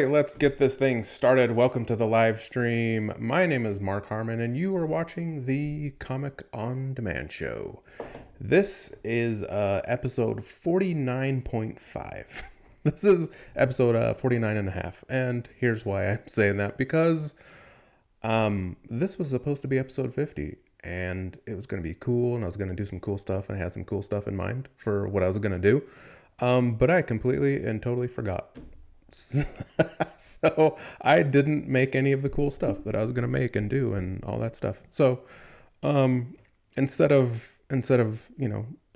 right, let's get this thing started. Welcome to the live stream. My name is Mark Harmon, and you are watching the Comic on Demand show. This is episode 49.5. This is episode 49 and a half, and here's why I'm saying that. Because this was supposed to be episode 50, and it was going to be cool, and I was going to do some cool stuff, and I had some cool stuff in mind for what I was going to do. But I completely and totally forgot. So I didn't make any of the cool stuff that I was going to make and do and all that stuff. So instead of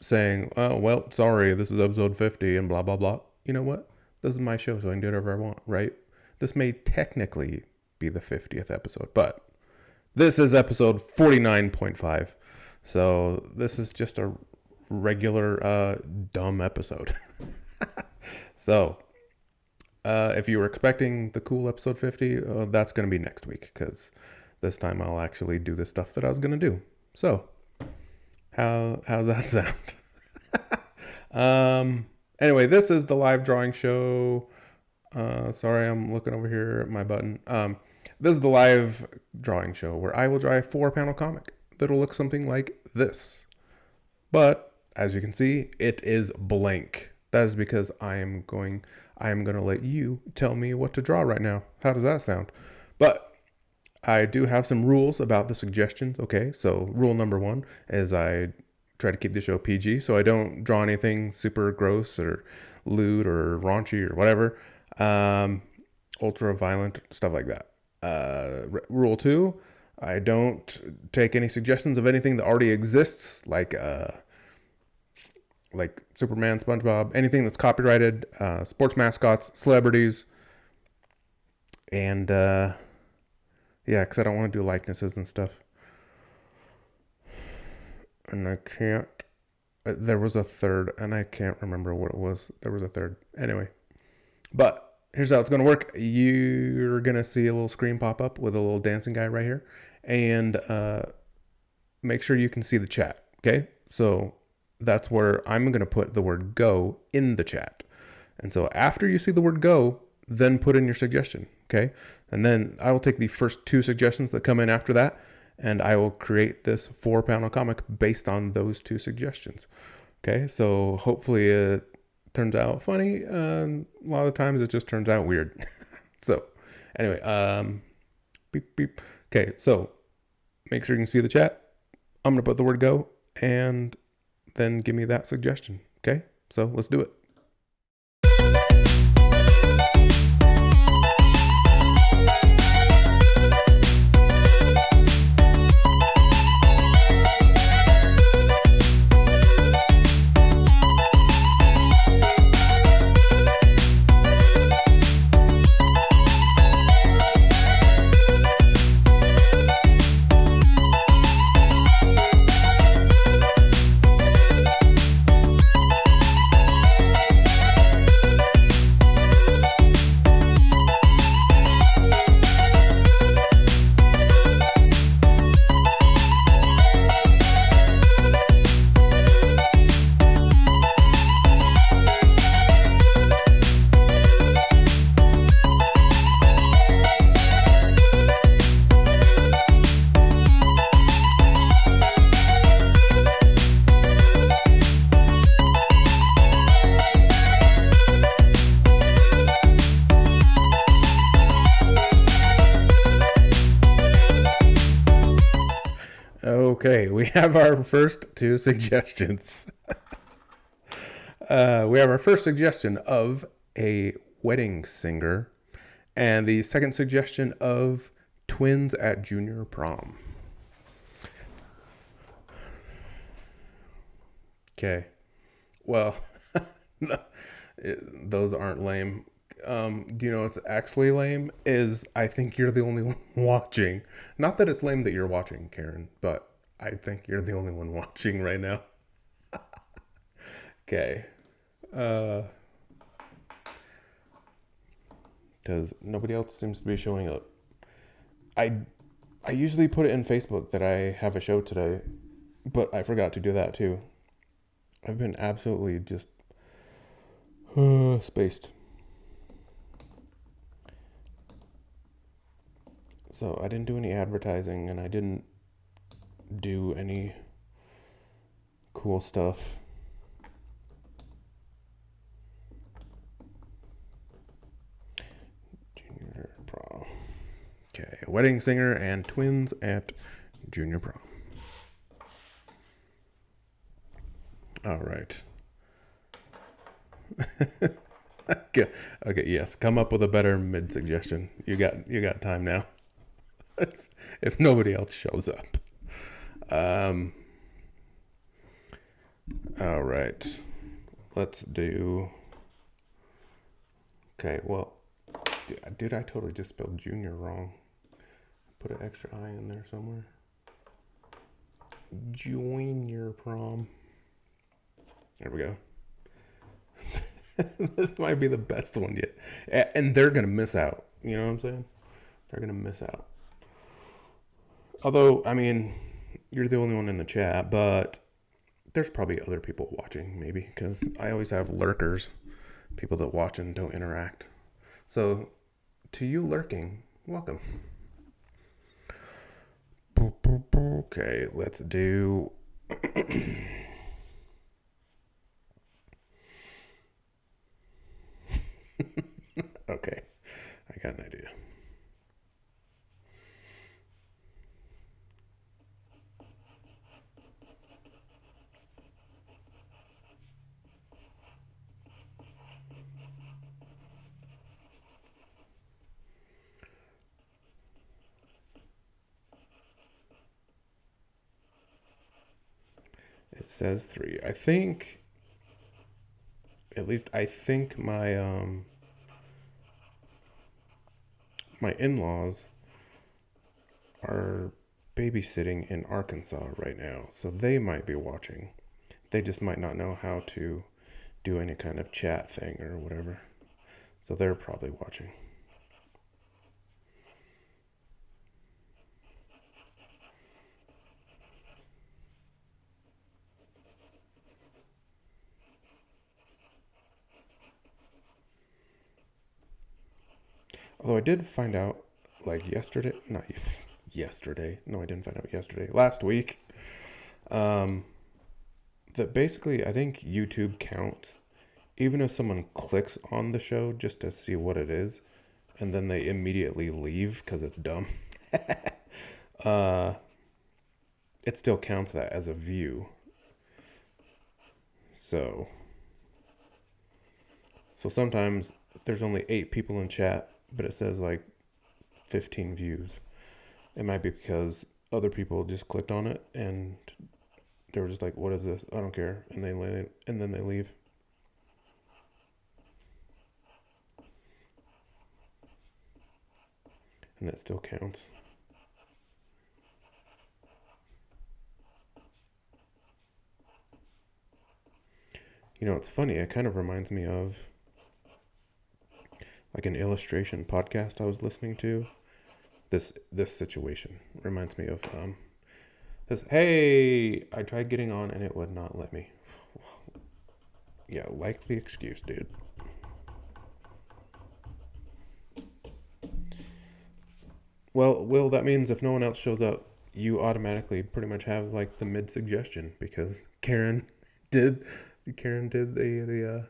saying, oh, well, sorry, this is episode 50 and blah, blah, blah. You know what? This is my show, so I can do whatever I want, right? This may technically be the 50th episode, but this is episode 49.5. So this is just a regular dumb episode. So if you were expecting the cool episode 50, that's going to be next week, because this time I'll actually do the stuff that I was going to do. So how's that sound? Anyway, this is the live drawing show. Sorry, I'm looking over here at my button. This is the live drawing show where I will draw a 4-panel comic that'll look something like this. But as you can see, it is blank. That is because I am going to let you tell me what to draw right now. How does that sound? But I do have some rules about the suggestions. Okay, so rule number 1 is I try to keep the show PG, so I don't draw anything super gross or lewd or raunchy or whatever. Ultra violent, stuff like that. Rule 2, I don't take any suggestions of anything that already exists, like Superman, SpongeBob, anything that's copyrighted, sports mascots, celebrities, and yeah, because I don't want to do likenesses and stuff. And I can't, there was a third, and I can't remember what it was. There was a third. Anyway, but here's how it's going to work. You're going to see a little screen pop up with a little dancing guy right here, and make sure you can see the chat, okay? So that's where I'm going to put the word go in the chat. And so after you see the word go, then put in your suggestion, okay? And then I will take the first 2 suggestions that come in after that, and I will create this 4-panel comic based on those 2 suggestions, okay? So hopefully it turns out funny. A lot of times it just turns out weird. So anyway, beep, beep. Okay, so make sure you can see the chat. I'm going to put the word go, and then give me that suggestion. Okay, so let's do it. Okay, we have our first 2 suggestions. We have our first suggestion of a wedding singer, and the second suggestion of twins at Junior Prom. Okay, well, no, those aren't lame. Do you know what's actually lame? Is I think you're the only one watching. Not that it's lame that you're watching, Karen, but I think you're the only one watching right now. Okay. Because nobody else seems to be showing up. I usually put it in Facebook that I have a show today, but I forgot to do that too. I've been absolutely just spaced. So I didn't do any advertising, and I didn't do any cool stuff. Junior Prom. Okay, a wedding singer and twins at Junior Prom. All right. Okay, yes. Come up with a better mid suggestion. You got time now. if nobody else shows up. All right. Let's do. Okay. Well, dude, I totally just spelled junior wrong. Put an extra I in there somewhere. Junior Prom. There we go. This might be the best one yet. And they're going to miss out. You know what I'm saying? They're going to miss out. Although, I mean, you're the only one in the chat, but there's probably other people watching, maybe, because I always have lurkers, people that watch and don't interact. So, to you lurking, welcome. Okay, let's do... Okay, I got an idea. It says 3. I think, at least I think my my in-laws are babysitting in Arkansas right now, so they might be watching. They just might not know how to do any kind of chat thing or whatever. So they're probably watching. Although I did find out, like yesterday, not yesterday. No, I didn't find out yesterday. Last week, that basically I think YouTube counts even if someone clicks on the show just to see what it is, and then they immediately leave because it's dumb. It still counts that as a view. So sometimes there's only 8 people in chat, but it says like 15 views. It might be because other people just clicked on it and they were just like, "What is this? I don't care," and then they leave. And that still counts. You know, it's funny. It kind of reminds me of like an illustration podcast I was listening to. This situation reminds me of this. Hey, I tried getting on and it would not let me. Yeah, likely excuse, dude. Well, Will, that means if no one else shows up, you automatically pretty much have like the mid suggestion because Karen did the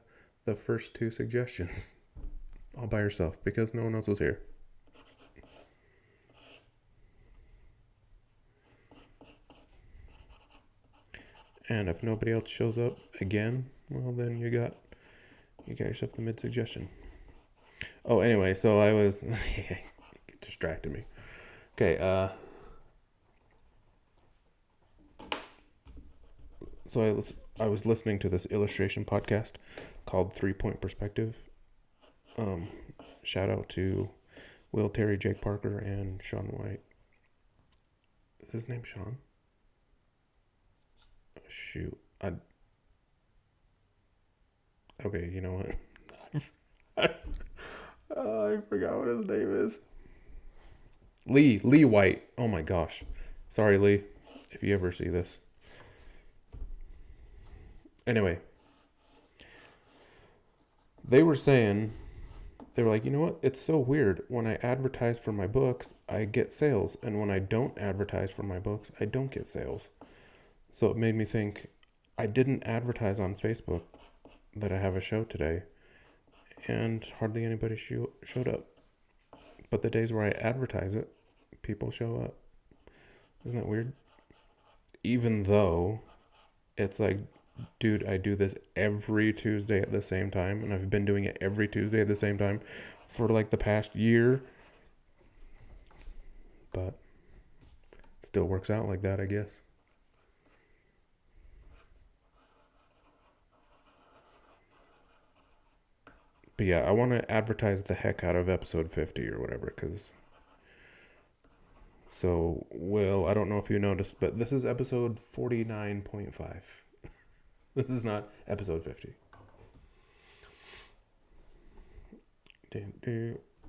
first 2 suggestions all by herself because no one else was here. And if nobody else shows up again, well then you got yourself the mid suggestion. Oh, anyway, so I was it distracted me. Okay, so I was listening to this illustration podcast called 3 Point Perspective. Shout out to Will, Terry, Jake Parker, and Sean White. Is his name Sean? Oh, shoot. Okay, you know what? I forgot what his name is. Lee White. Oh my gosh. Sorry, Lee, if you ever see this. Anyway, they were saying They were like, you know what? It's so weird. When I advertise for my books, I get sales. And when I don't advertise for my books, I don't get sales. So it made me think I didn't advertise on Facebook that I have a show today. And hardly anybody showed up. But the days where I advertise it, people show up. Isn't that weird? Even though it's like, dude, I do this every Tuesday at the same time, and I've been doing it every Tuesday at the same time for like the past year. But still works out like that, I guess. But yeah, I want to advertise the heck out of episode 50 or whatever, because. So, Will, I don't know if you noticed, but this is episode 49.5. This is not episode 50.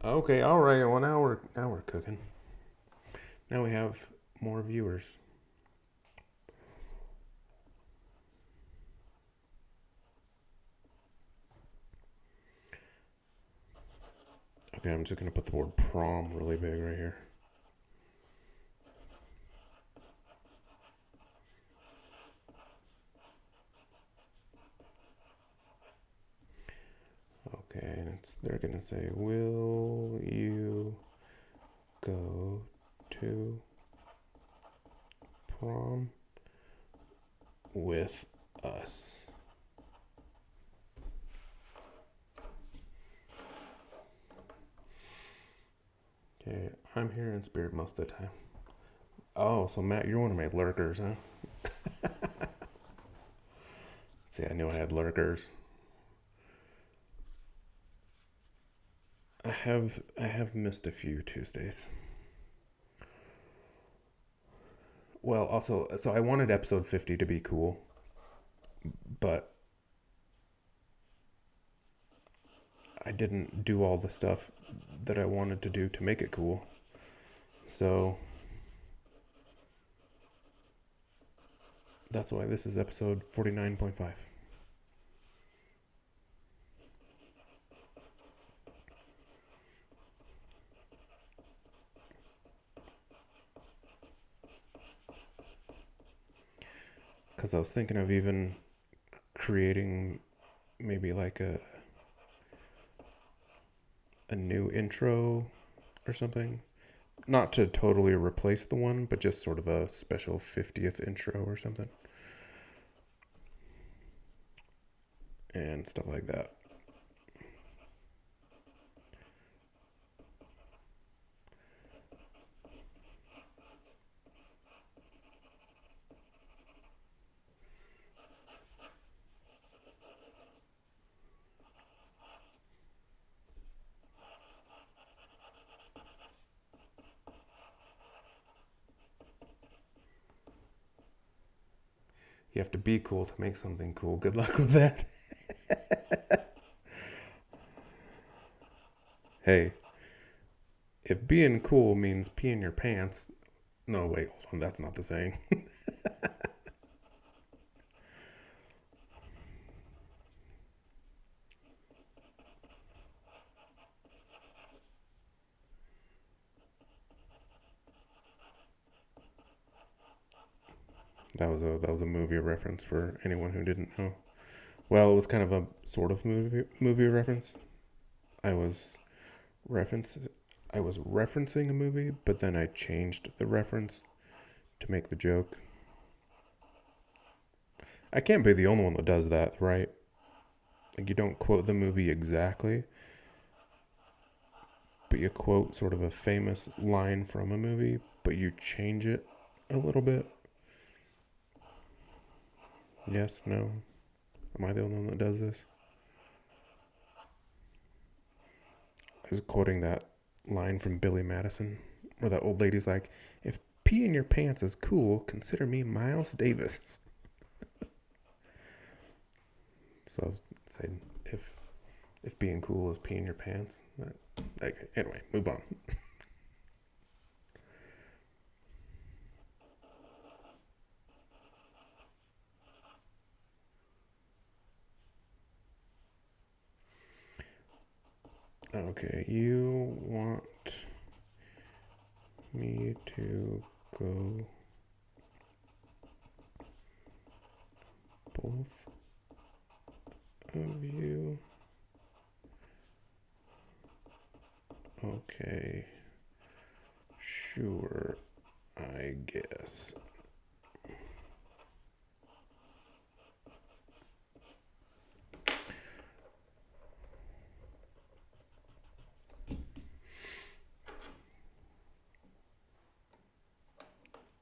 Okay, all right. Well, now we're cooking. Now we have more viewers. Okay, I'm just gonna put the word prom really big right here. Okay, and they're gonna say, "Will you go to prom with us?" Okay, I'm here in spirit most of the time. Oh, so Matt, you're one of my lurkers, huh? See, I knew I had lurkers. I have missed a few Tuesdays. Well, also, so I wanted episode 50 to be cool, but I didn't do all the stuff that I wanted to do to make it cool. So that's why this is episode 49.5. Because I was thinking of even creating maybe like a new intro or something. Not to totally replace the one, but just sort of a special 50th intro or something. And stuff like that. You have to be cool to make something cool. Good luck with that. Hey, if being cool means peeing your pants. No, wait, hold on. That's not the saying. That was a movie reference for anyone who didn't know. Well, it was kind of a sort of movie reference. I was reference I was referencing a movie, but then I changed the reference to make the joke. I can't be the only one that does that, right? Like you don't quote the movie exactly, but you quote sort of a famous line from a movie, but you change it a little bit. Yes, no. Am I the only one that does this? I was quoting that line from Billy Madison, where that old lady's like, "If pee in your pants is cool, consider me Miles Davis." So saying if being cool is peeing your pants. Anyway, move on. Okay, you want me to go both of you? Okay, sure, I guess.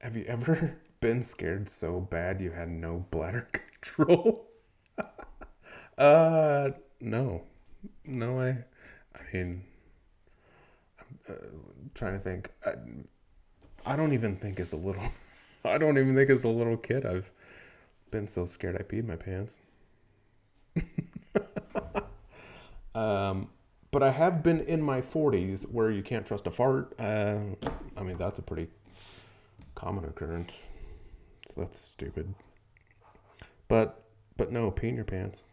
Have you ever been scared so bad you had no bladder control? No. No, I mean, trying to think. I don't even think as a little, I don't even think as a little kid I've been so scared I peed my pants. But I have been in my 40s where you can't trust a fart. I mean, that's a pretty common occurrence. So that's stupid. But no, pee in your pants.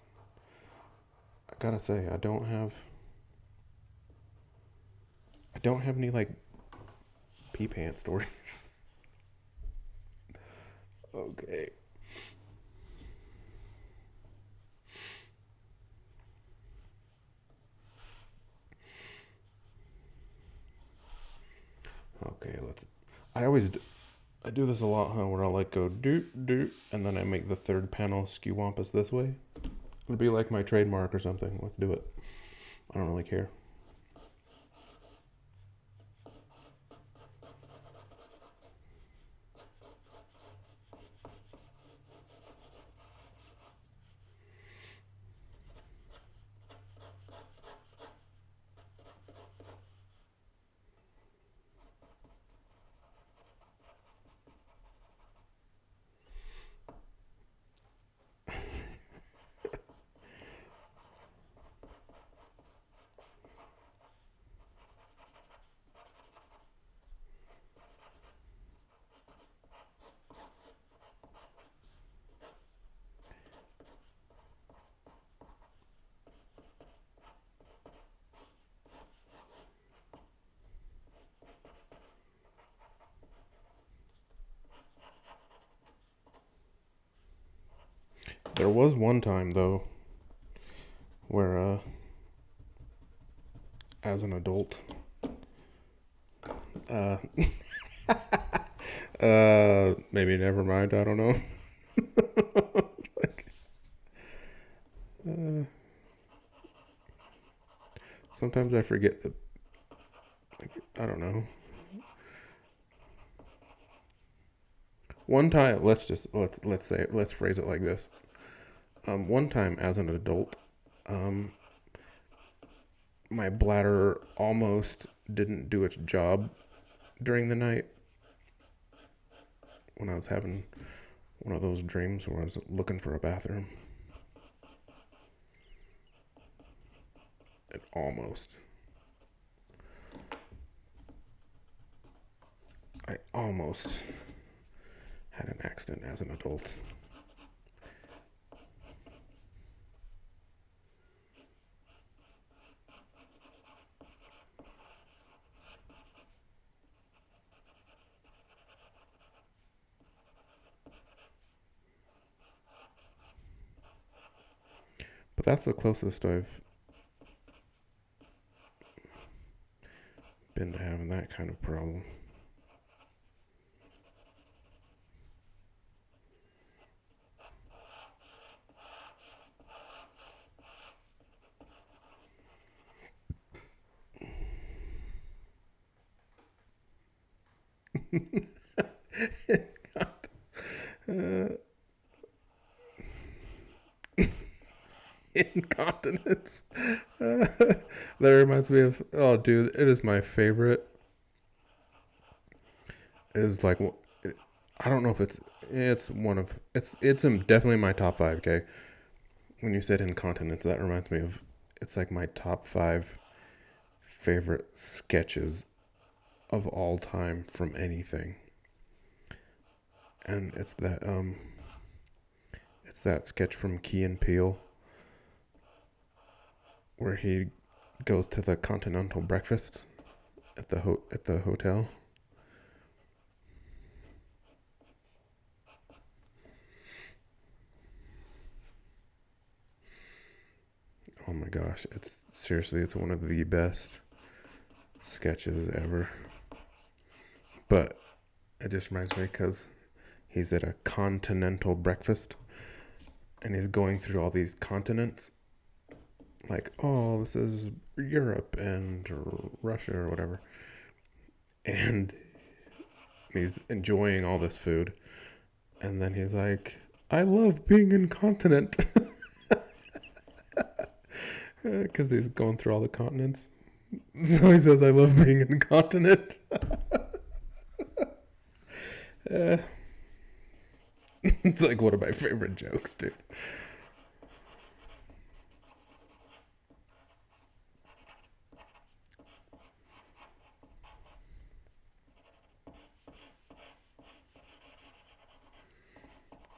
I gotta say, I don't have any like pee pants stories. Okay. Okay, let's. I always I do this a lot, huh? Where I'll like go doot doot, and then I make the third panel skew wampus this way. It'd be like my trademark or something. Let's do it. I don't really care. There was one time though where, as an adult, uh, maybe never mind. I don't know. Like, uh, sometimes I forget that. Like, I don't know. One time, let's phrase it like this. One time as an adult, um, my bladder almost didn't do its job during the night when I was having one of those dreams where I was looking for a bathroom. It almost. I almost had an accident as an adult. But that's the closest I've been to having that kind of problem. uh, Incontinence. That reminds me of, oh dude, it is my favorite. It is like, I don't know if it's one of it's definitely my top five. Okay, when you said incontinence, that reminds me of, it's like my top five favorite sketches of all time from anything, and it's that sketch from Key and Peele where he goes to the continental breakfast at the hotel. Oh my gosh, it's one of the best sketches ever. But it just reminds me because he's at a continental breakfast and he's going through all these continents. Like, oh, this is Europe and Russia or whatever. And he's enjoying all this food. And then he's like, I love being incontinent. Because he's going through all the continents. So he says, I love being incontinent. It's like one of my favorite jokes, dude.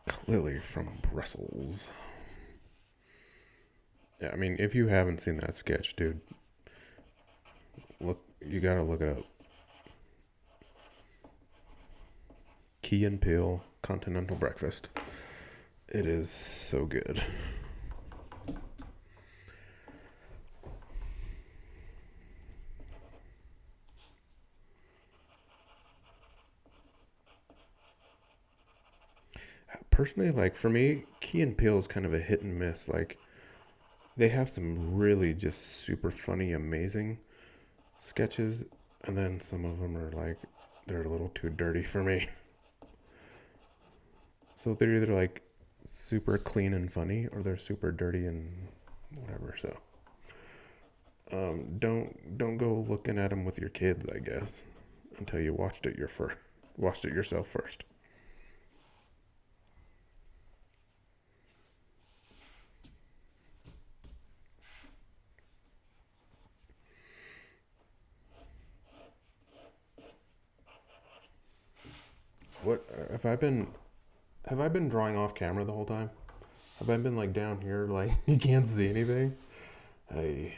Clearly from Brussels. Yeah, I mean, if you haven't seen that sketch, dude, you gotta look it up. Key and Peele Continental Breakfast. It is so good. Personally, like for me, Key and Peele is kind of a hit and miss. Like they have some really just super funny, amazing sketches, and then some of them are like they're a little too dirty for me. So they're either like super clean and funny, or they're super dirty and whatever. So don't go looking at them with your kids, I guess, until you watched it yourself first. What have I been drawing off camera the whole time? Have I been like down here like you can't see anything? Hey.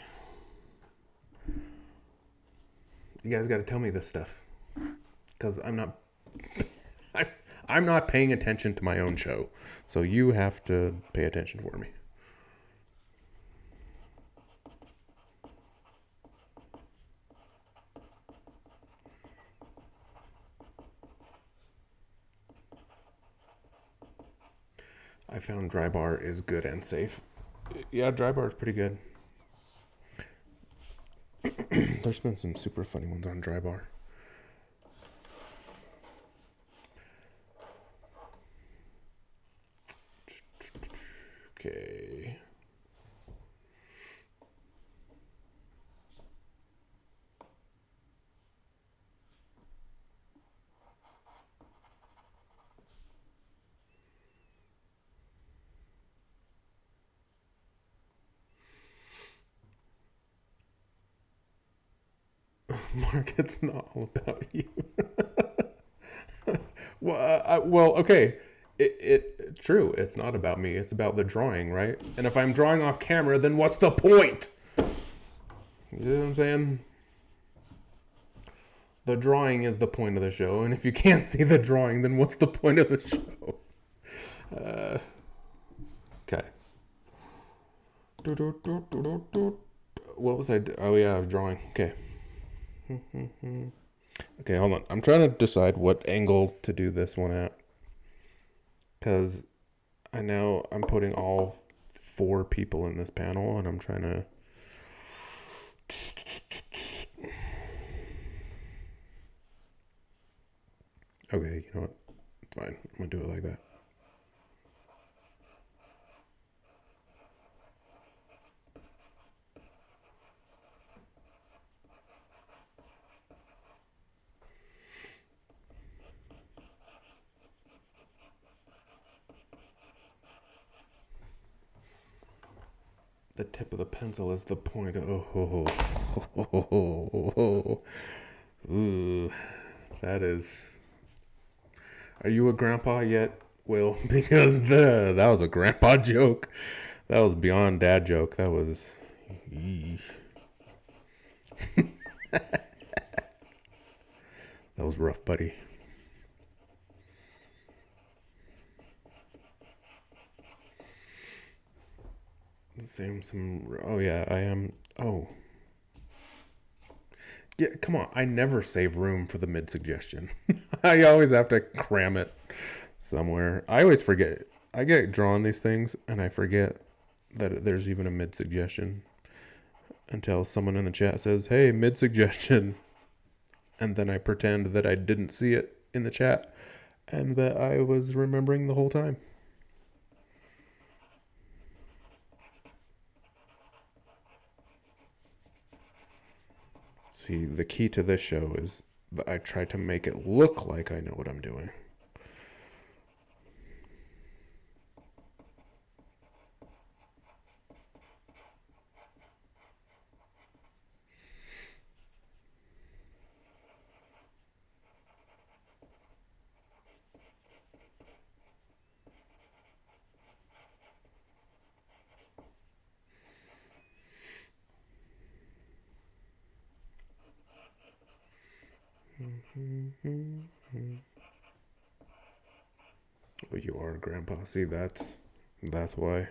You guys got to tell me this stuff cuz I'm not paying attention to my own show. So you have to pay attention for me. I found Dry Bar is good and safe. Yeah, Dry Bar is pretty good. There's been some super funny ones on Dry Bar. Okay. Mark, it's not all about you. Well, okay. True. It's not about me. It's about the drawing, right? And if I'm drawing off camera, then what's the point? You know what I'm saying? The drawing is the point of the show, and if you can't see the drawing, then what's the point of the show? Okay. What was I? Oh yeah, I was drawing. Okay. Okay, hold on. I'm trying to decide what angle to do this one at. Because I know I'm putting all 4 people in this panel, and I'm trying to... Okay, you know what? It's fine. I'm going to do it like that. The tip of the pencil is the point. Ooh, that is... Are you a grandpa yet, Will? Because that was a grandpa joke. That was beyond dad joke. That was... Yeesh. That was rough, buddy. Oh yeah, I am. Oh yeah, come on. I never save room for the mid suggestion. I always have to cram it somewhere. I always forget. I get drawn these things and I forget that there's even a mid suggestion until someone in the chat says, "Hey, mid suggestion," and then I pretend that I didn't see it in the chat and that I was remembering the whole time. See, the key to this show is that I try to make it look like I know what I'm doing. Oh, you are Grandpa. See, that's why.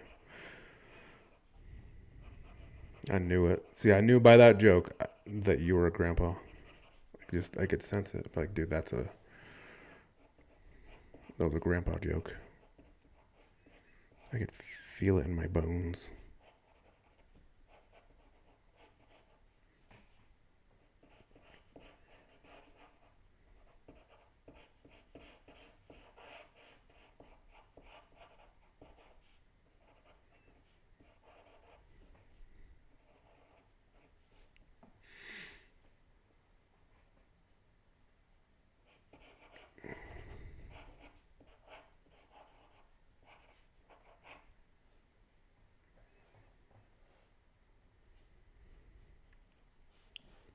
I knew it. See, I knew by that joke that you were a grandpa. I could sense it. Like, dude, that was a grandpa joke. I could feel it in my bones.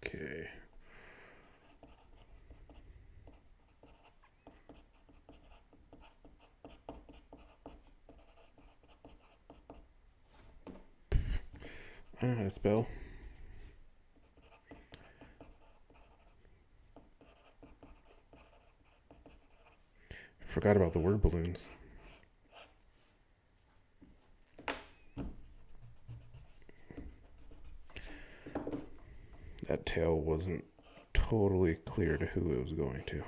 Okay. I know how to spell. Forgot about the word balloons. That tail wasn't totally clear to who it was going to.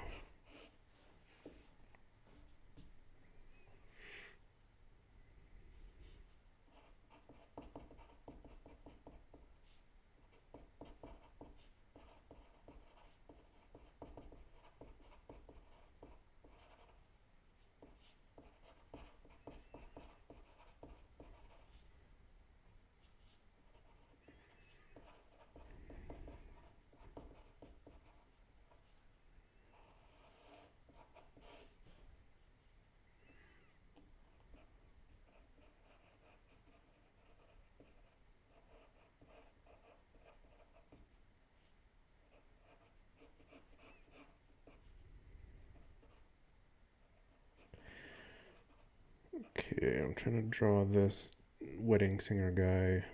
Okay, I'm trying to draw this wedding singer guy,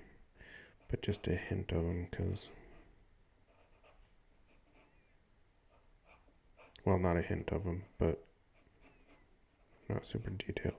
but just a hint of him, because... Well, not a hint of him, but not super detailed.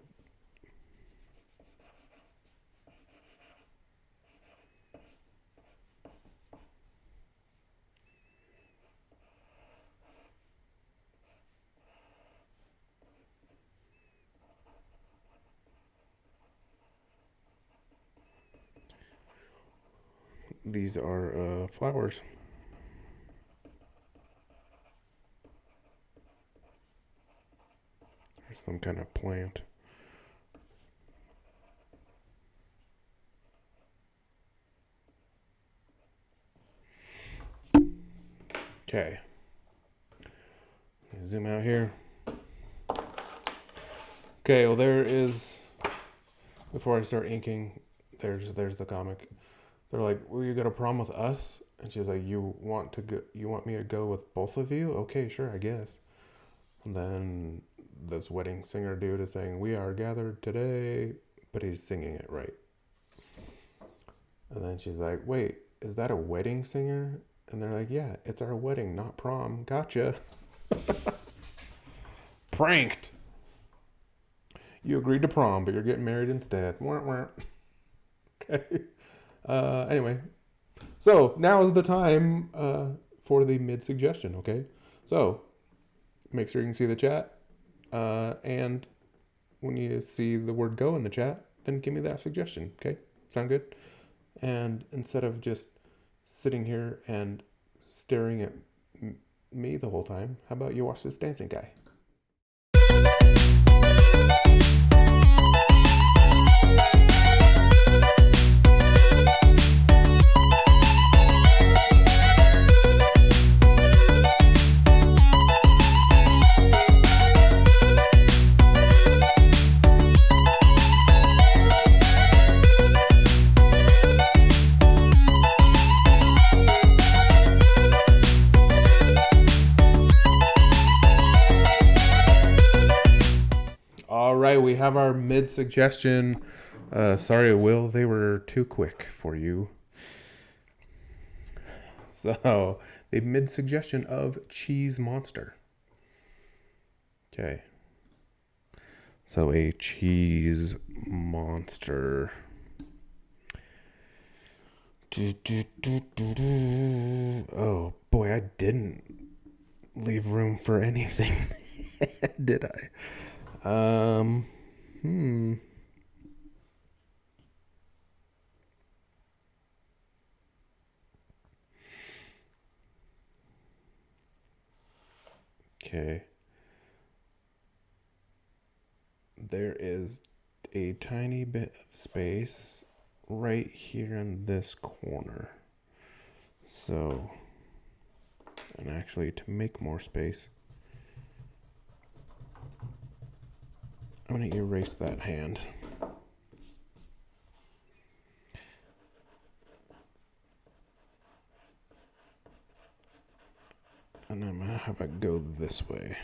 These are flowers. Or some kind of plant. Okay. Zoom out here. Okay, well there is, before I start inking, there's the comic. They're like, "Will you go to prom with us?" And she's like, "You want me to go with both of you? Okay, sure, I guess." And then this wedding singer dude is saying, "We are gathered today," but he's singing it right. And then she's like, "Wait, is that a wedding singer?" And they're like, yeah, it's our wedding, not prom. Gotcha. Pranked. You agreed to prom, but you're getting married instead. Okay. Anyway, so now is the time for the mid suggestion. Okay, so make sure you can see the chat, and when you see the word "go" in the chat, then give me that suggestion. Okay, sound good? And instead of just sitting here and staring at me the whole time, how about you watch this dancing guy? All right, we have our mid suggestion. Sorry, Will, they were too quick for you. So, the mid suggestion of Cheese Monster. Okay. So, a cheese monster. Oh boy, I didn't leave room for anything, did I? Okay. There is a tiny bit of space right here in this corner. So, and actually to make more space, I'm going to erase that hand. And I'm going to have it go this way.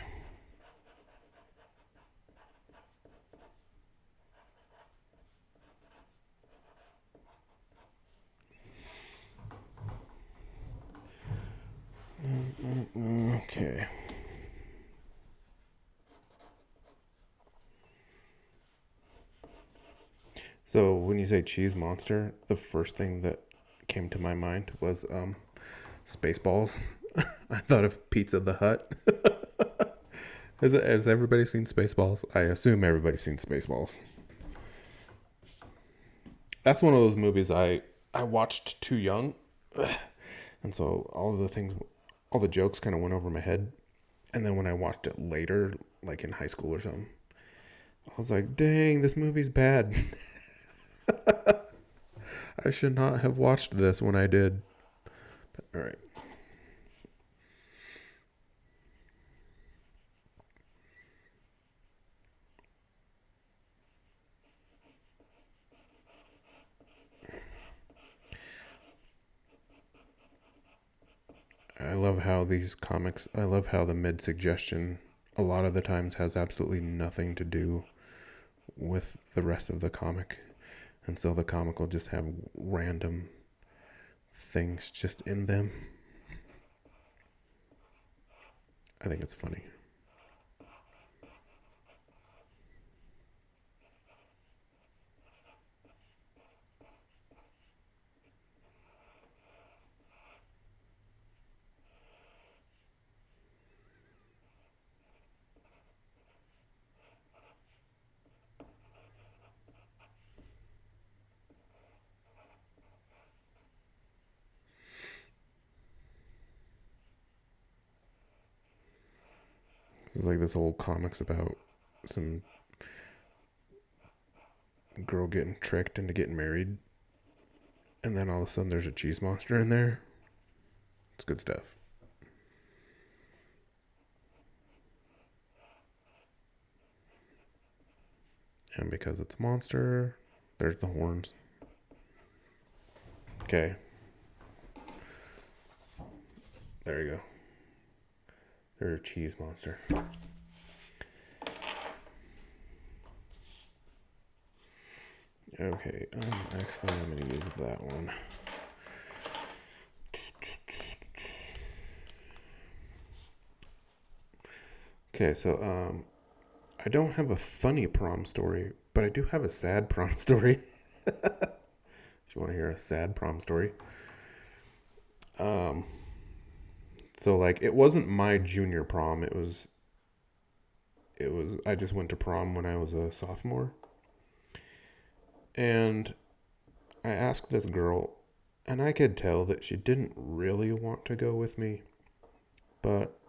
Okay. So when you say cheese monster, the first thing that came to my mind was Spaceballs. I thought of Pizza the Hut. Has everybody seen Spaceballs? I assume everybody's seen Spaceballs. That's one of those movies I watched too young, and so all the jokes kind of went over my head. And then when I watched it later, like in high school or something, I was like, dang, this movie's bad. I should not have watched this when I did. But, all right. I love how the mid suggestion a lot of the times has absolutely nothing to do with the rest of the comic. And so the comic will just have random things just in them. I think it's funny. It's like this whole comic's about some girl getting tricked into getting married, and then all of a sudden there's a cheese monster in there. It's good stuff. And because it's a monster, there's the horns. Okay. There you go. There's a cheese monster. Okay, actually I'm going to use that one. Okay, so I don't have a funny prom story, but I do have a sad prom story. If you want to hear a sad prom story. Um, so like it wasn't my junior prom. It was I just went to prom when I was a sophomore. And I asked this girl, and I could tell that she didn't really want to go with me, but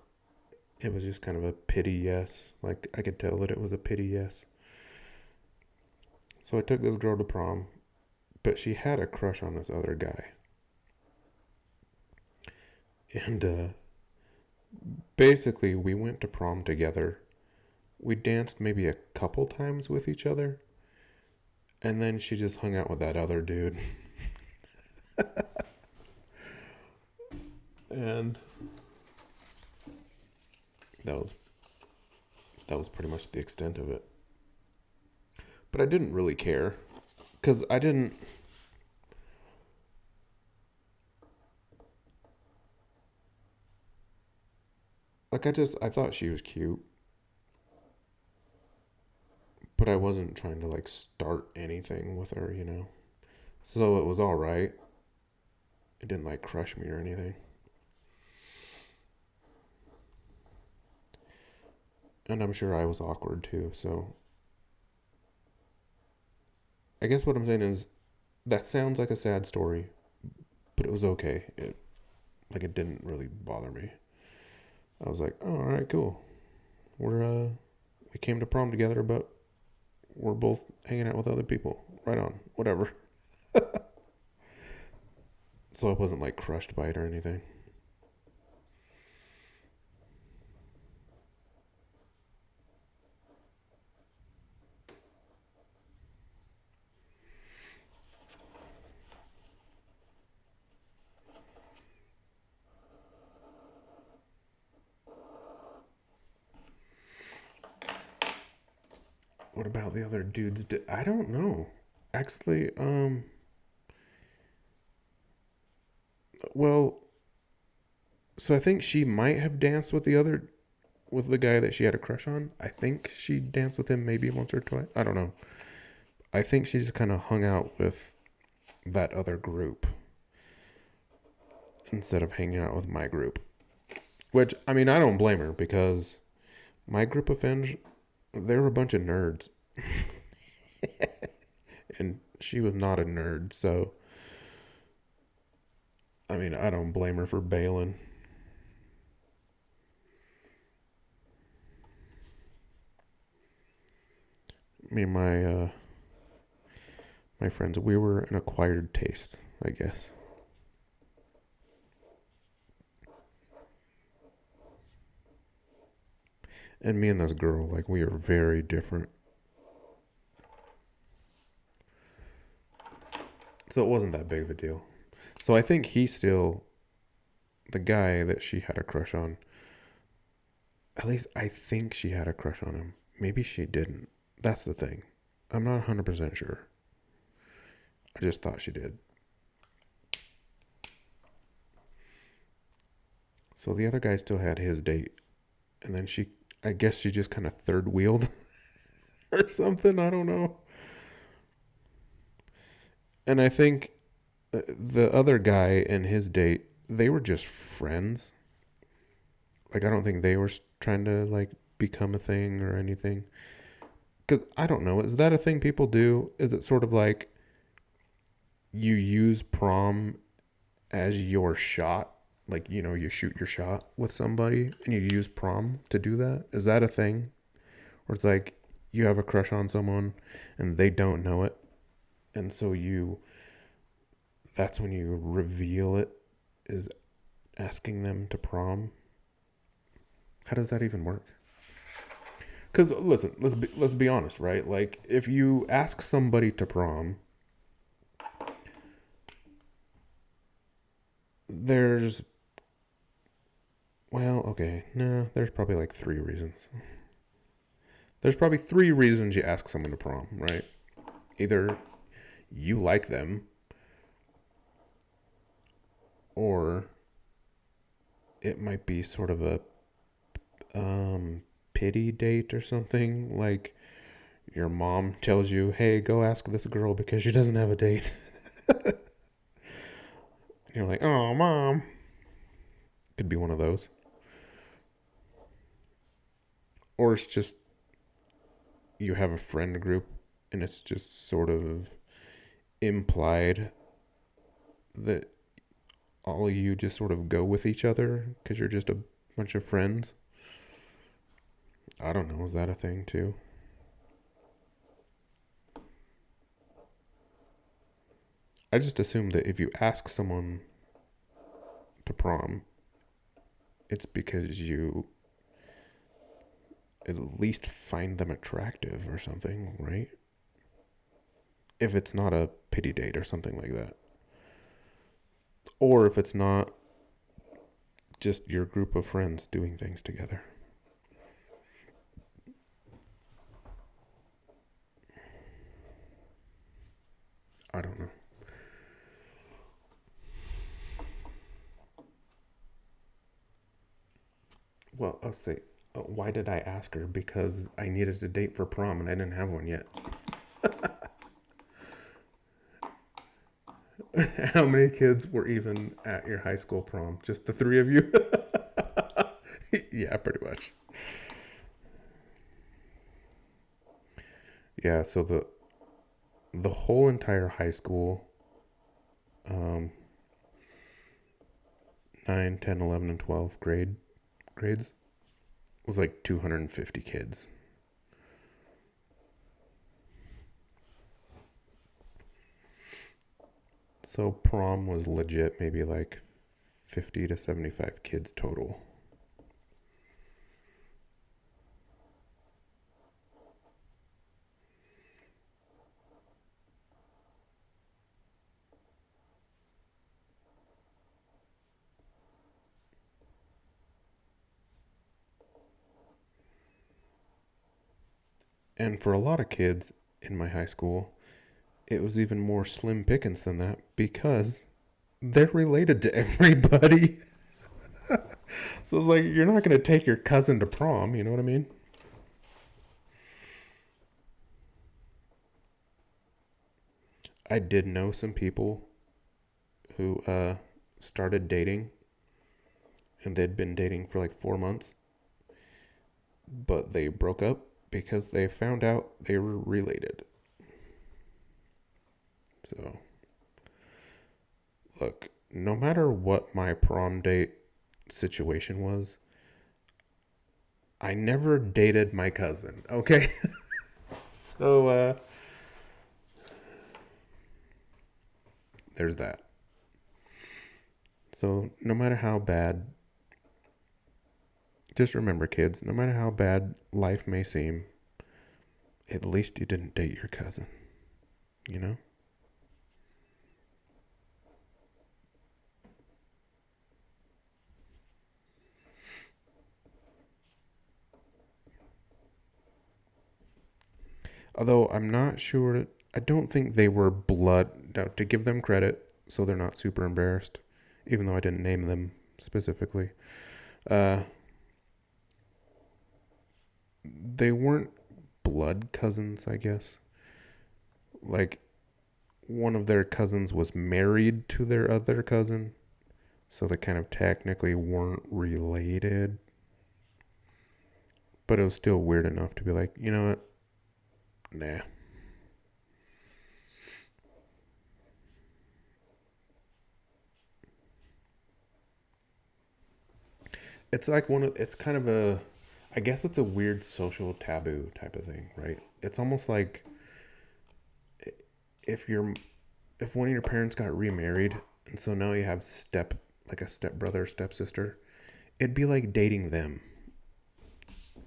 it was just kind of a pity yes. Like I could tell that it was a pity yes. So I took this girl to prom, but she had a crush on this other guy. And basically, we went to prom together. We danced maybe a couple times with each other. And then she just hung out with that other dude. And that was pretty much the extent of it. But I didn't really care cuz I didn't like I thought she was cute, but I wasn't trying to like start anything with her, you know. So it was all right. It didn't like crush me or anything. And I'm sure I was awkward too. So I guess what I'm saying is that sounds like a sad story, but it was okay. It didn't really bother me. I was like, oh, all right, cool. We came to prom together, but we're both hanging out with other people. Right on, whatever. So I wasn't like crushed by it or anything. What about the other dudes? I don't know. Actually, well, so I think she might have danced with the guy that she had a crush on. I think she danced with him maybe once or twice. I don't know. I think she just kind of hung out with that other group instead of hanging out with my group. Which, I mean, I don't blame her because my group of friends, they were a bunch of nerds. And she was not a nerd, so I mean, I don't blame her for bailing. Me and my friends, we were an acquired taste, I guess. And me and this girl, like, we are very different. So it wasn't that big of a deal. So I think the guy that she had a crush on, at least I think she had a crush on him. Maybe she didn't. That's the thing. I'm not 100% sure. I just thought she did. So the other guy still had his date. And then I guess she just kind of third wheeled or something. I don't know. And I think the other guy and his date, they were just friends. Like, I don't think they were trying to, like, become a thing or anything. Because I don't know. Is that a thing people do? Is it sort of like you use prom as your shot? Like, you know, you shoot your shot with somebody and you use prom to do that? Is that a thing? Or it's like you have a crush on someone and they don't know it. And so that's when you reveal it, is asking them to prom. How does that even work? Because listen, let's be honest, right? Like, if you ask somebody to prom, there's okay, no, there's probably like three reasons. There's probably three reasons you ask someone to prom, right? Either you like them, or it might be sort of a pity date or something. Like your mom tells you, hey, go ask this girl because she doesn't have a date. And you're like, oh, mom. Could be one of those. Or it's just you have a friend group and it's just sort of implied that all of you just sort of go with each other because you're just a bunch of friends. I don't know. Is that a thing too? I just assume that if you ask someone to prom, it's because you at least find them attractive or something, right? If it's not a pity date or something like that. Or if it's not just your group of friends doing things together. I don't know. Well, I'll say, why did I ask her? Because I needed a date for prom and I didn't have one yet. How many kids were even at your high school prom? Just the three of you? Yeah, pretty much. Yeah, so the whole entire high school, um, 9, 10, 11, and 12 grades was like 250 kids. So prom was legit maybe like 50 to 75 kids total. And for a lot of kids in my high school, it was even more slim pickings than that because they're related to everybody. So it's like, you're not going to take your cousin to prom, you know what I mean? I did know some people who started dating and they'd been dating for like 4 months, but they broke up because they found out they were related. So, look, no matter what my prom date situation was, I never dated my cousin, okay? So, there's that. So, no matter how bad, just remember, kids, no matter how bad life may seem, at least you didn't date your cousin, you know? Although I'm not sure, I don't think they were blood. Now, to give them credit, so they're not super embarrassed, even though I didn't name them specifically. Uh, they weren't blood cousins, I guess. Like, one of their cousins was married to their other cousin, so they kind of technically weren't related. But it was still weird enough to be like, you know what? Nah. It's like it's kind of I guess it's a weird social taboo type of thing, right? It's almost like if you're, if one of your parents got remarried and so now you have like a stepbrother, stepsister, it'd be like dating them.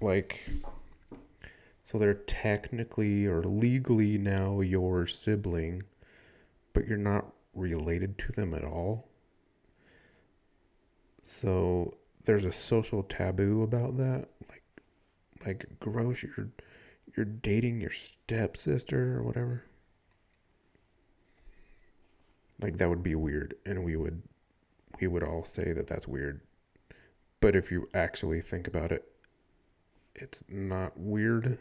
Like, so they're technically or legally now your sibling, but you're not related to them at all. So there's a social taboo about that. Like gross, you're dating your stepsister or whatever. Like that would be weird, and we would all say that that's weird. But if you actually think about it, It's not weird,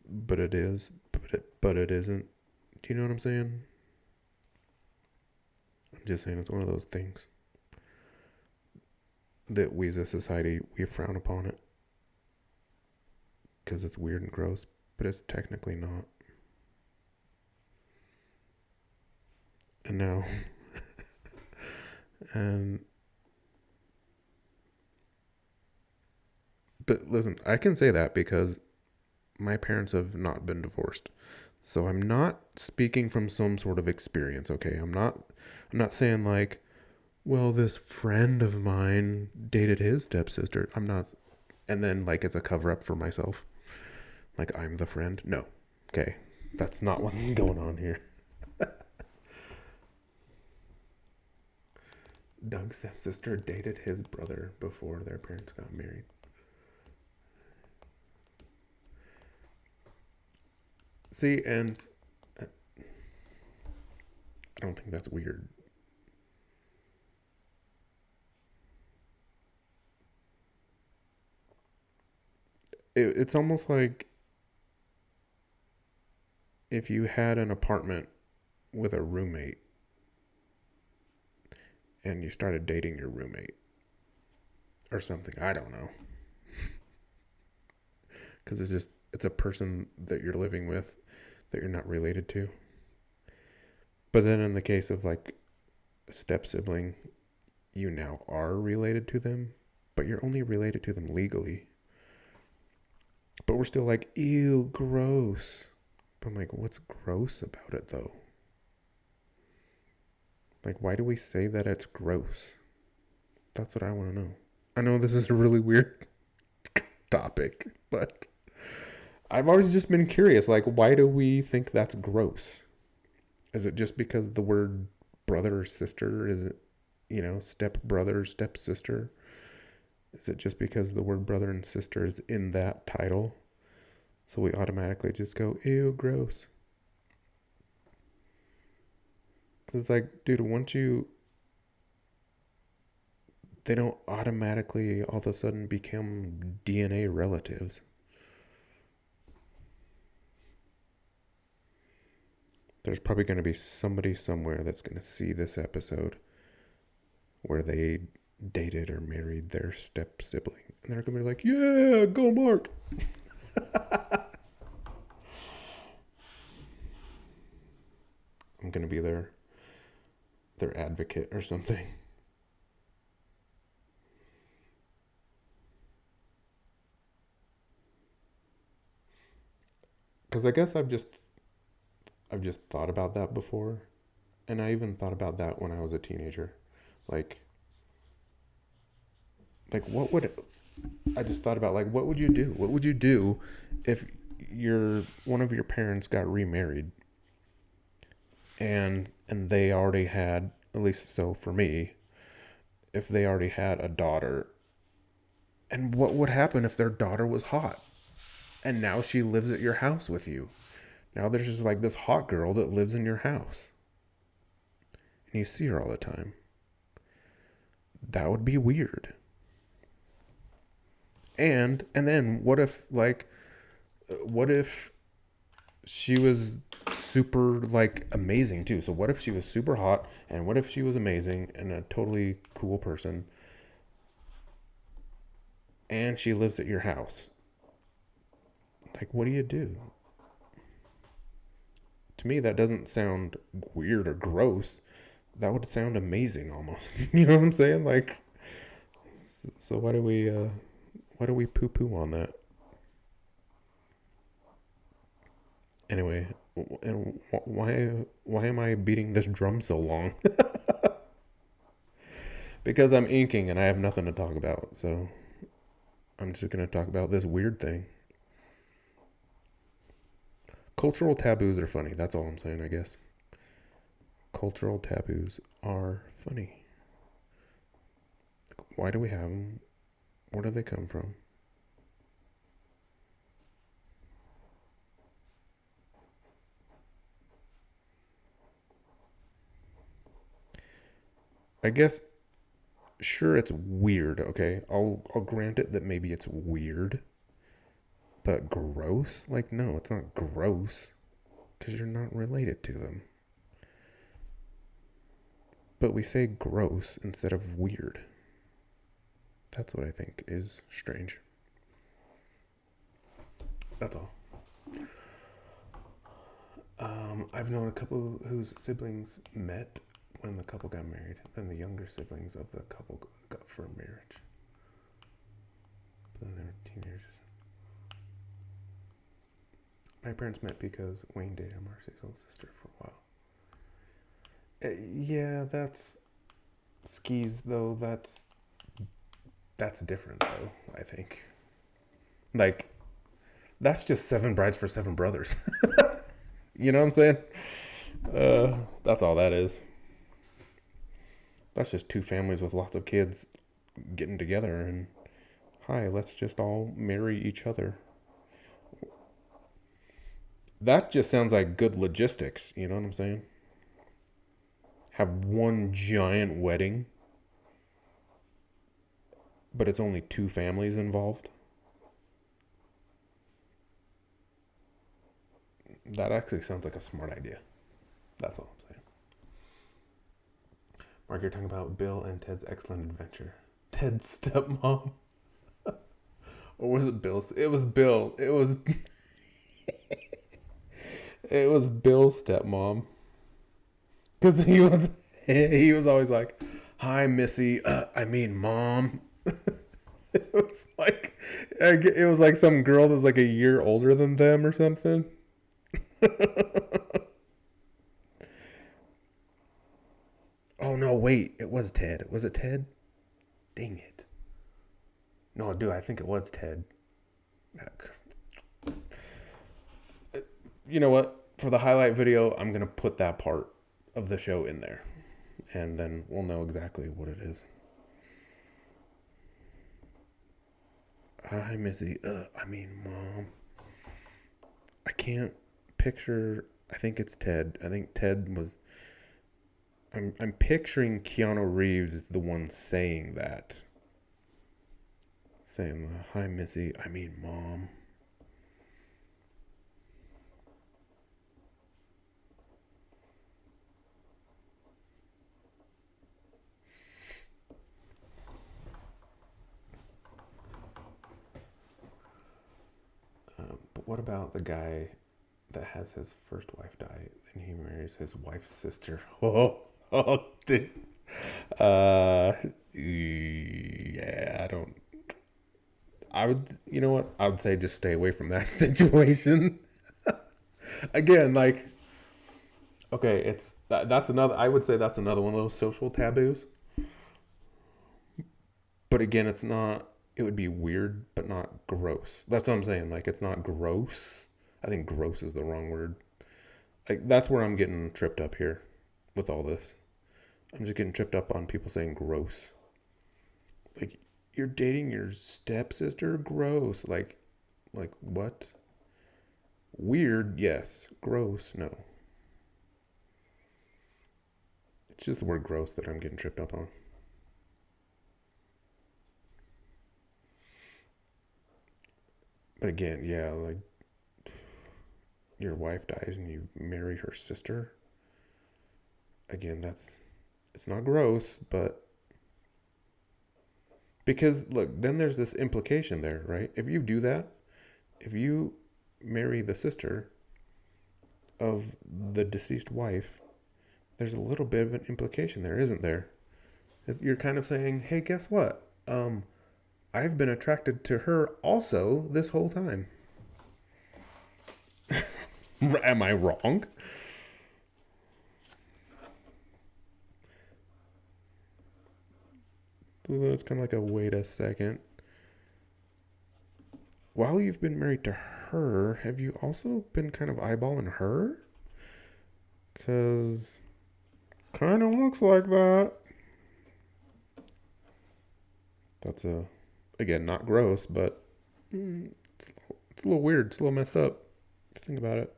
but it is. But it isn't. Do you know what I'm saying? I'm just saying it's one of those things that we as a society, we frown upon it because it's weird and gross, but it's technically not. And now, and but listen, I can say that because my parents have not been divorced. So I'm not speaking from some sort of experience, okay? I'm not saying like, well, this friend of mine dated his stepsister. I'm not, and then like it's a cover up for myself. Like I'm the friend. No. Okay. That's not what's going on here. Doug's stepsister dated his brother before their parents got married. See, and I don't think that's weird. It's almost like if you had an apartment with a roommate and you started dating your roommate or something. I don't know. Because it's a person that you're living with that you're not related to. But then in the case of like a step sibling, you now are related to them, but you're only related to them legally. But we're still like, ew, gross. But I'm like, what's gross about it though? Like, why do we say that it's gross? That's what I want to know. I know this is a really weird topic, but I've always just been curious. Like, why do we think that's gross? Is it just because the word brother or sister is, step brother, step sister? Is it just because the word brother and sister is in that title? So we automatically just go, ew, gross. So it's like, dude, they don't automatically all of a sudden become DNA relatives. There's probably going to be somebody somewhere that's going to see this episode where they dated or married their step sibling. And they're going to be like, yeah, go Mark. I'm going to be their advocate or something. Because I guess I've just thought about that before. And I even thought about that when I was a teenager. Like what would I just thought about, like, what would you do? What would you do if one of your parents got remarried and they already had, at least so for me, if they already had a daughter, and what would happen if their daughter was hot and now she lives at your house with you? Now there's just like this hot girl that lives in your house and you see her all the time. That would be weird. And then what if she was super like amazing too? So what if she was super hot, and what if she was amazing and a totally cool person, and she lives at your house? Like, what do you do? To me, that doesn't sound weird or gross. That would sound amazing almost. You know what I'm saying? Like, so why do we poo-poo on that? Anyway, and why am I beating this drum so long? Because I'm inking and I have nothing to talk about. So I'm just going to talk about this weird thing. Cultural taboos are funny. That's all I'm saying, I guess. Cultural taboos are funny. Why do we have them? Where do they come from? I guess Sure, it's weird, okay? I'll grant it that maybe it's weird. But gross? Like, no, it's not gross. Because you're not related to them. But we say gross instead of weird. That's what I think is strange. That's all. I've known a couple whose siblings met when the couple got married. Then the younger siblings of the couple got for marriage. But then they were teenagers. My parents met because Wayne dated Marcy's little sister for a while. Yeah, that's skis though. That's different though. I think. Like, that's just 7 brides for 7 brothers. You know what I'm saying? That's all that is. That's just 2 families with lots of kids getting together and, hi, let's just all marry each other. That just sounds like good logistics. You know what I'm saying? Have one giant wedding, but it's only 2 families involved. That actually sounds like a smart idea. That's all I'm saying. Mark, you're talking about Bill and Ted's excellent adventure. Ted's stepmom. Or was it Bill's? It was Bill. It was it was Bill's stepmom. Because he was always like, hi, Missy. I mean, Mom. It was like some girl that was like a year older than them or something. Oh, no, wait. It was Ted. Was it Ted? Dang it. No, dude, I think it was Ted. You know what? For the highlight video, I'm going to put that part of the show in there. And then we'll know exactly what it is. Hi, Missy. I mean, Mom. I can't picture... I think it's Ted. I think Ted was... I'm picturing Keanu Reeves, the one saying that. Saying, hi, Missy. I mean, Mom. But what about the guy that has his first wife die and he marries his wife's sister? Oh, dude. Yeah, I don't. I would, you know what? I would say just stay away from that situation. Again, like, okay, that's another. I would say that's another one of those social taboos. But again, it's not. It would be weird, but not gross. That's what I'm saying. Like, it's not gross. I think gross is the wrong word. Like, that's where I'm getting tripped up here with all this. I'm just getting tripped up on people saying gross. Like, you're dating your stepsister? Gross. Like what? Weird, yes. Gross, no. It's just the word gross that I'm getting tripped up on. But again, yeah, like, your wife dies and you marry her sister. Again, it's not gross, but because look, then there's this implication there, right? If you do that, if you marry the sister of the deceased wife, there's a little bit of an implication there, isn't there? You're kind of saying, hey, guess what? I've been attracted to her also this whole time. Am I wrong? So that's kind of like a wait a second. While you've been married to her, have you also been kind of eyeballing her? Because kind of looks like that. That's again, not gross, but it's a little weird. It's a little messed up. Think about it.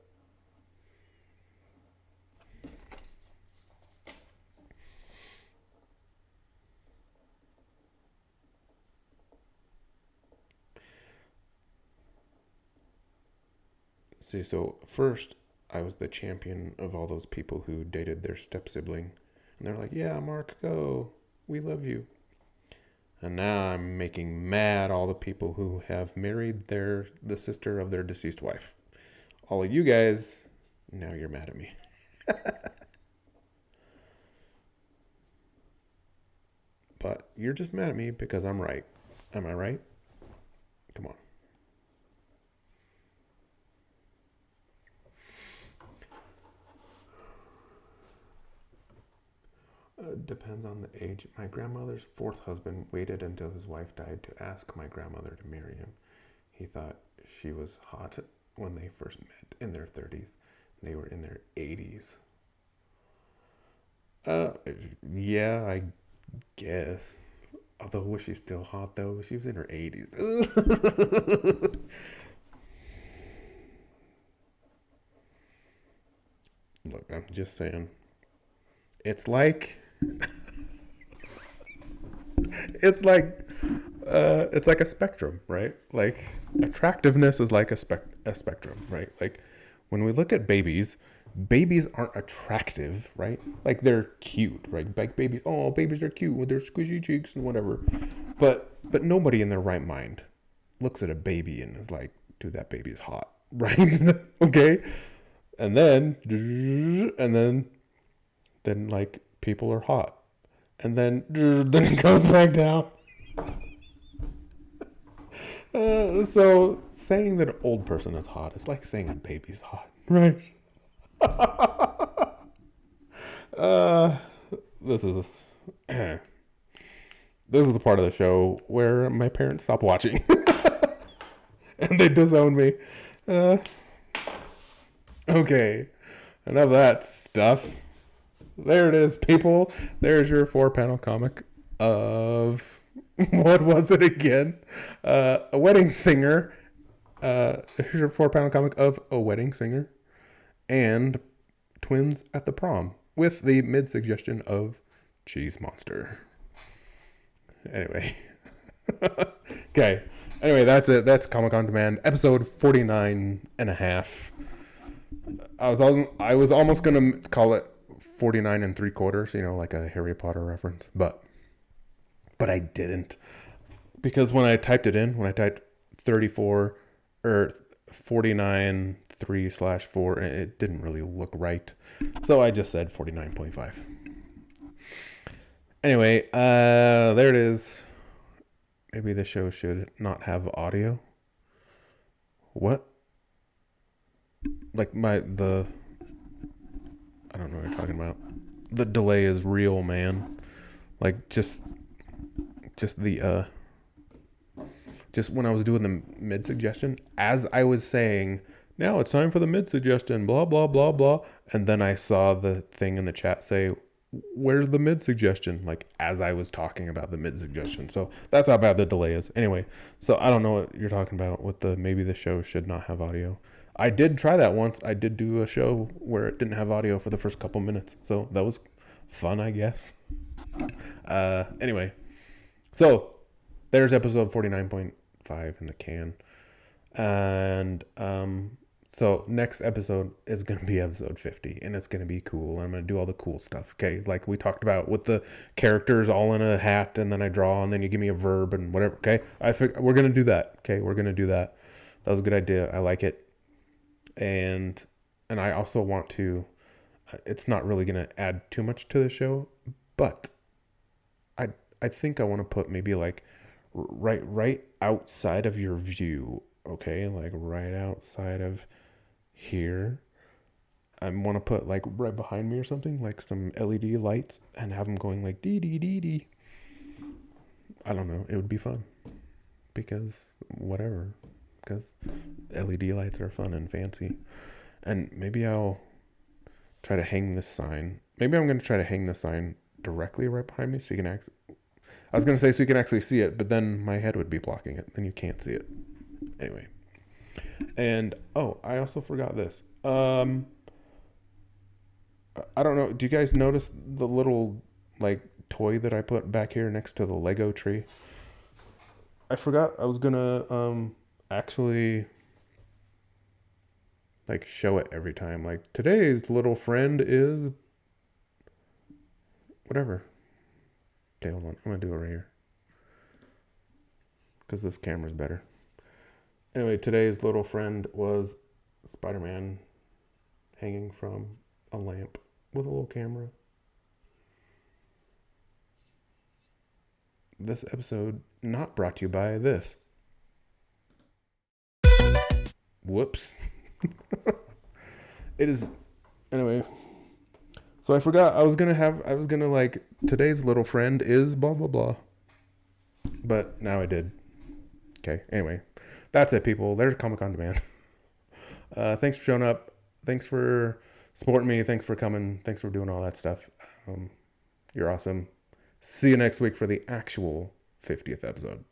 See, so first I was the champion of all those people who dated their step sibling, and they're like, "Yeah, Mark, go. We love you." And now I'm making mad all the people who have married the sister of their deceased wife. All of you guys, now you're mad at me. But you're just mad at me because I'm right. Am I right? Come on. Depends on the age. My grandmother's fourth husband waited until his wife died to ask my grandmother to marry him. He thought she was hot when they first met in their 30s. They were in their 80s. Yeah, I guess. Although, was she still hot though? She was in her 80s. Look, I'm just saying. It's like it's like a spectrum, right? Like attractiveness is like a spectrum, right? Like when we look at babies aren't attractive, right? Like they're cute, right? Like babies are cute with their squishy cheeks and whatever. But nobody in their right mind looks at a baby and is like, dude, that baby is hot, right? Okay? And then like people are hot. And then it goes back down. So saying that an old person is hot is like saying a baby's hot, right? This is this is the part of the show where my parents stop watching and they disown me. Okay, enough of that stuff. There it is, people. There's your 4-panel comic of what was it again? A wedding singer. Here's your 4-panel comic of a wedding singer and twins at the prom with the mid-suggestion of Cheese Monster. Anyway. Okay. Anyway, that's it. That's Comic on Demand, episode 49 and a half. I was almost going to call it 49 3/4, like a Harry Potter reference, but I didn't, because when I typed 34 or 49 3/4, it didn't really look right, so I just said 49.5. Anyway, there it is. Maybe the show should not have audio. What? Like I don't know what you're talking about. The delay is real, man. Like just when I was doing the mid suggestion, as I was saying, now it's time for the mid suggestion, blah blah blah blah, and then I saw the thing in the chat say, "Where's the mid suggestion?" Like as I was talking about the mid suggestion. So that's how bad the delay is. Anyway, so I don't know what you're talking about with maybe the show should not have audio. I did try that once. I did do a show where it didn't have audio for the first couple minutes. So that was fun, I guess. Anyway, so there's episode 49.5 in the can. And so next episode is going to be episode 50. And it's going to be cool. I'm going to do all the cool stuff. Okay, like we talked about with the characters all in a hat. And then I draw. And then you give me a verb and whatever. Okay, we're going to do that. Okay, we're going to do that. That was a good idea. I like it. And I also want to, it's not really going to add too much to the show, but I think I want to put maybe like right outside of your view, okay? Like right outside of here. I want to put like right behind me or something, like some LED lights, and have them going like dee dee dee dee. I don't know. It would be fun because whatever. Because LED lights are fun and fancy. And maybe I'll try to hang this sign. Maybe I'm going to try to hang the sign directly right behind me so you can I was going to say so you can actually see it, but then my head would be blocking it. Then you can't see it. Anyway. And, I also forgot this. I don't know. Do you guys notice the little, like, toy that I put back here next to the Lego tree? I forgot I was going to, actually like show it every time. Like today's little friend is whatever. Okay, hold on. I'm gonna do it right here because this camera's better. Anyway, today's little friend was Spider-Man hanging from a lamp with a little camera. This episode not brought to you by this. Whoops. It is. Anyway. So I forgot I was gonna like, today's little friend is blah, blah, blah. But now I did. Okay. Anyway. That's it, people. There's Comic-Con Demand. Thanks for showing up. Thanks for supporting me. Thanks for coming. Thanks for doing all that stuff. You're awesome. See you next week for the actual 50th episode.